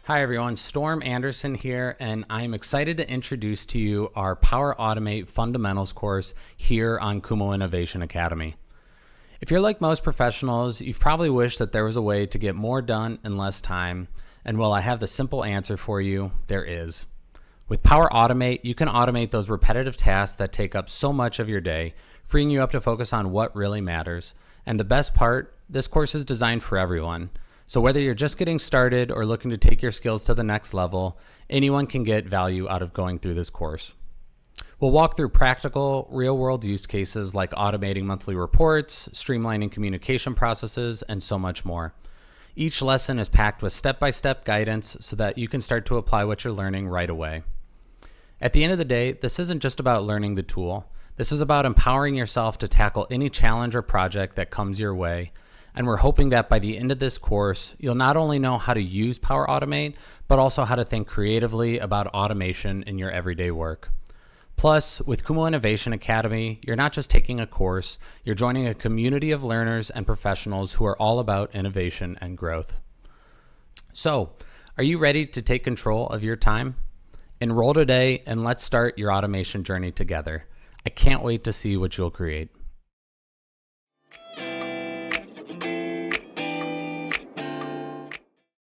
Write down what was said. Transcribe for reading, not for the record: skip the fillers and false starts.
Hi everyone, Storm Anderson here, and I'm excited to introduce to you our Power Automate Fundamentals course here on Kumo Innovation Academy. If you're like most professionals, you've probably wished that there was a way to get more done in less time, and well, I have the simple answer for you, there is. With Power Automate, you can automate those repetitive tasks that take up so much of your day, freeing you up to focus on what really matters. And the best part, this course is designed for everyone. So whether you're just getting started or looking to take your skills to the next level, anyone can get value out of going through this course. We'll walk through practical, real-world use cases like automating monthly reports, streamlining communication processes, and so much more. Each lesson is packed with step-by-step guidance so that you can start to apply what you're learning right away. At the end of the day, this isn't just about learning the tool. This is about empowering yourself to tackle any challenge or project that comes your way. And we're hoping that by the end of this course, you'll not only know how to use Power Automate, but also how to think creatively about automation in your everyday work. Plus, with Kumo Innovation Academy, you're not just taking a course, you're joining a community of learners and professionals who are all about innovation and growth. So, are you ready to take control of your time? Enroll today and let's start your automation journey together. I can't wait to see what you'll create.